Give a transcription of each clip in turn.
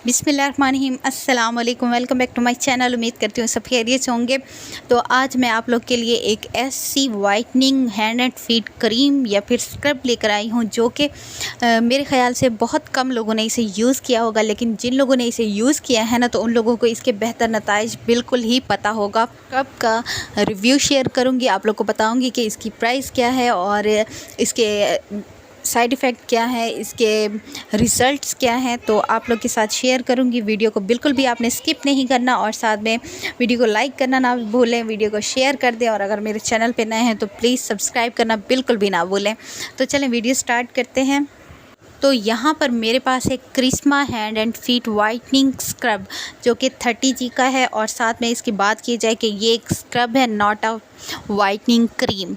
बिस्मिल्लाहिर्रहमानिर्रहीम, अस्सलाम वालेकुम। Welcome back to my channel. उम्मीद करती हूँ सब खैरियत से होंगे। तो आज मैं आप लोग के लिए एक ऐसी whitening hand and feet cream या फिर स्क्रब लेकर आई हूँ जो कि मेरे ख़्याल से बहुत कम लोगों ने इसे यूज़ किया होगा, लेकिन जिन लोगों ने इसे यूज़ किया है ना, तो उन लोगों को इसके बेहतर नताइज बिल्कुल ही पता होगा। स्क्रब का रिव्यू शेयर करूँगी, आप लोग को बताऊँगी कि इसकी प्राइस क्या है और इसके साइड इफ़ेक्ट क्या है, इसके रिज़ल्ट्स क्या हैं, तो आप लोग के साथ शेयर करूंगी। वीडियो को बिल्कुल भी आपने स्किप नहीं करना और साथ में वीडियो को लाइक करना ना भूलें, वीडियो को शेयर कर दें और अगर मेरे चैनल पे नए हैं तो प्लीज़ सब्सक्राइब करना बिल्कुल भी ना भूलें। तो चलें वीडियो स्टार्ट करते हैं। तो यहाँ पर मेरे पास है Krisma hand and feet whitening scrub जो कि 30G का है और साथ में इसकी बात की जाए कि ये एक स्क्रब है, नॉट अ वाइटनिंग क्रीम।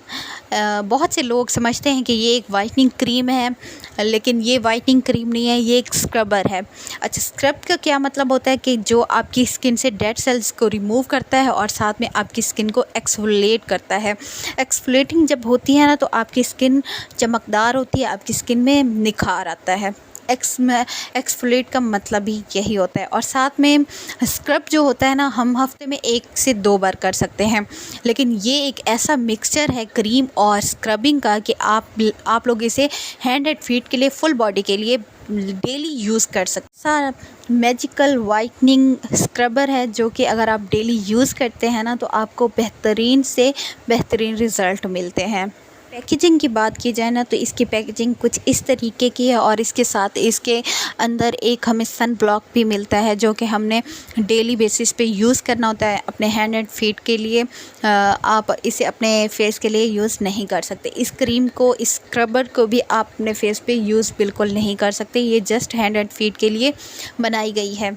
बहुत से लोग समझते हैं कि ये एक वाइटनिंग क्रीम है, लेकिन ये वाइटनिंग क्रीम नहीं है, ये एक स्क्रबर है। अच्छा, स्क्रब का क्या मतलब होता है कि जो आपकी स्किन से डेड सेल्स को रिमूव करता है और साथ में आपकी स्किन को एक्सफोलिएट करता है। एक्सफोलिएटिंग जब होती है ना, तो आपकी स्किन चमकदार होती है, आपकी स्किन में निखार आता है। एक्सफोलिएट का मतलब ही यही होता है। और साथ में स्क्रब जो होता है ना, हम हफ्ते में 1 से 2 बार कर सकते हैं, लेकिन ये एक ऐसा मिक्सचर है क्रीम और स्क्रबिंग का कि आप लोग इसे हैंड एंड फीट के लिए, फुल बॉडी के लिए डेली यूज़ कर सकते। सारा मैजिकल वाइटनिंग स्क्रबर है जो कि अगर आप डेली यूज़ करते हैं ना, तो आपको बेहतरीन से बेहतरीन रिज़ल्ट मिलते हैं। पैकेजिंग की बात की जाए ना, तो इसकी पैकेजिंग कुछ इस तरीके की है और इसके साथ इसके अंदर एक हमें सन ब्लॉक भी मिलता है जो कि हमने डेली बेसिस पे यूज़ करना होता है अपने हैंड एंड फीट के लिए। आप इसे अपने फेस के लिए यूज़ नहीं कर सकते। इस क्रीम को, इस स्क्रबर को भी आप अपने फेस पे यूज़ बिल्कुल नहीं कर सकते। ये जस्ट हैंड एंड फीट के लिए बनाई गई है।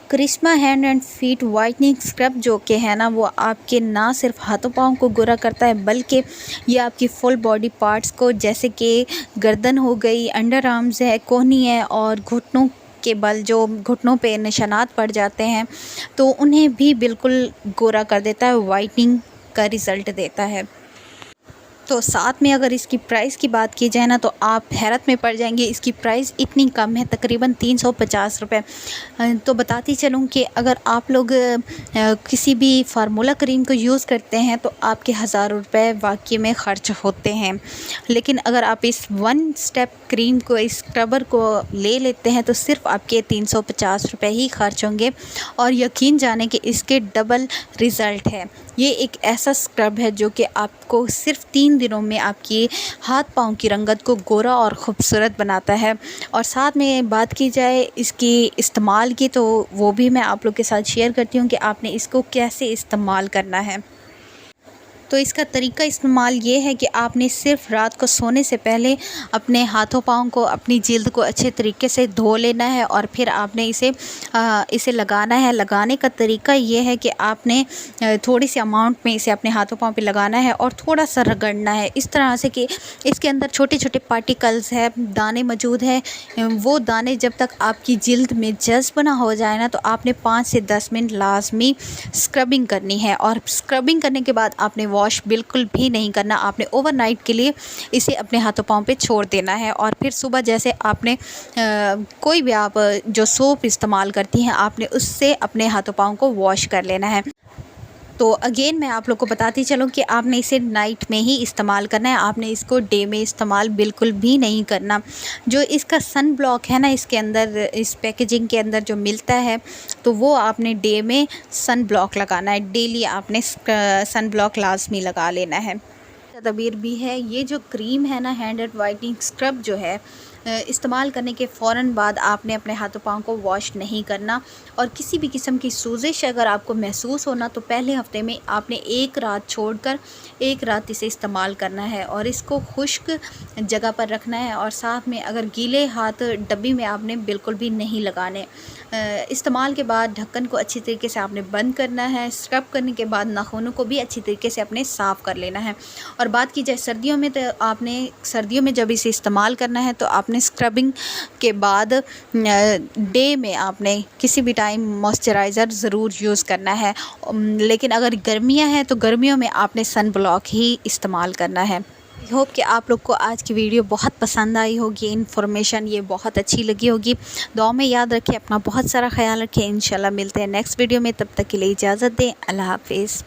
Krisma hand and feet whitening scrub जो कि है ना, वो आपके ना सिर्फ हाथों पाँव को गोरा करता है, बल्कि ये आपकी फुल बॉडी पार्ट्स को, जैसे कि गर्दन हो गई, अंडर आर्म्स है, कोहनी है और घुटनों के बल, जो घुटनों पे निशानात पड़ जाते हैं, तो उन्हें भी बिल्कुल गोरा कर देता है, वाइटनिंग का रिज़ल्ट देता है। तो साथ में अगर इसकी प्राइस की बात की जाए ना, तो आप हैरत में पड़ जाएंगे। इसकी प्राइस इतनी कम है, तकरीबन 350 रुपये। तो बताती चलूँ कि अगर आप लोग किसी भी फार्मूला क्रीम को यूज़ करते हैं तो आपके हज़ारों रुपये वाकई में ख़र्च होते हैं, लेकिन अगर आप इस वन स्टेप क्रीम को, इस स्क्रबर को ले लेते हैं तो सिर्फ आपके 350 रुपये ही खर्च होंगे और यकीन जाने कि इसके डबल रिज़ल्ट है। ये एक ऐसा स्क्रब है जो कि आपको सिर्फ 3 दिनों में आपकी हाथ पाँव की रंगत को गोरा और ख़ूबसूरत बनाता है। और साथ में बात की जाए इसकी इस्तेमाल की, तो वो भी मैं आप लोग के साथ शेयर करती हूँ कि आपने इसको कैसे इस्तेमाल करना है। तो इसका तरीका इस्तेमाल ये है कि आपने सिर्फ रात को सोने से पहले अपने हाथों पाँव को, अपनी जिल्द को अच्छे तरीके से धो लेना है और फिर आपने इसे लगाना है। लगाने का तरीका ये है कि आपने थोड़ी सी अमाउंट में इसे अपने हाथों पाँव पे लगाना है और थोड़ा सा रगड़ना है, इस तरह से कि इसके अंदर छोटे छोटे पार्टिकल्स है, दाने मौजूद हैं। वो दाने जब तक आपकी जिल्द में जज्ब ना हो जाए ना, तो आपने 5 से 10 मिनट लाजमी स्क्रबिंग करनी है। और स्क्रबिंग करने के बाद आपने वॉश बिल्कुल भी नहीं करना, आपने ओवरनाइट के लिए इसे अपने हाथों पाँव पे छोड़ देना है। और फिर सुबह जैसे आपने कोई भी आप जो सोप इस्तेमाल करती हैं, आपने उससे अपने हाथों पाँव को वॉश कर लेना है। तो अगेन मैं आप लोग को बताती चलूँ कि आपने इसे नाइट में ही इस्तेमाल करना है, आपने इसको डे में इस्तेमाल बिल्कुल भी नहीं करना। जो इसका सन ब्लॉक है ना, इसके अंदर, इस पैकेजिंग के अंदर जो मिलता है, तो वो आपने डे में सन ब्लॉक लगाना है। डेली आपने सन ब्लॉक लाजमी लगा लेना है। तदबीर भी है, ये जो क्रीम है ना, हैंड एंड वाइटनिंग स्क्रब जो है, इस्तेमाल करने के फ़ौरन बाद आपने अपने हाथों पाँव को वॉश नहीं करना। और किसी भी किस्म की सूजिश अगर आपको महसूस होना, तो पहले हफ्ते में आपने 1 रात छोड़कर 1 रात इसे इस्तेमाल करना है और इसको खुश्क जगह पर रखना है। और साथ में अगर गीले हाथ डब्बी में आपने बिल्कुल भी नहीं लगाने। इस्तेमाल के बाद ढक्कन को अच्छी तरीके से आपने बंद करना है। स्क्रब करने के बाद नाखूनों को भी अच्छी तरीके से अपने साफ़ कर लेना है। और बात की जाए सर्दियों में, तो आपने सर्दियों में जब इसे इस्तेमाल करना है, तो आपने स्क्रबिंग के बाद डे में आपने किसी भी टाइम मॉइस्चराइज़र ज़रूर यूज़ करना है। लेकिन अगर गर्मियां हैं तो गर्मियों में आपने सन ब्लॉक ही इस्तेमाल करना है। आई होप कि आप लोग को आज की वीडियो बहुत पसंद आई होगी, इन्फॉर्मेशन ये बहुत अच्छी लगी होगी। दुआ में याद रखें, अपना बहुत सारा ख्याल रखें। इंशाल्लाह मिलते हैं नेक्स्ट वीडियो में, तब तक के लिए इजाज़त दें। अल्लाह हाफिज़।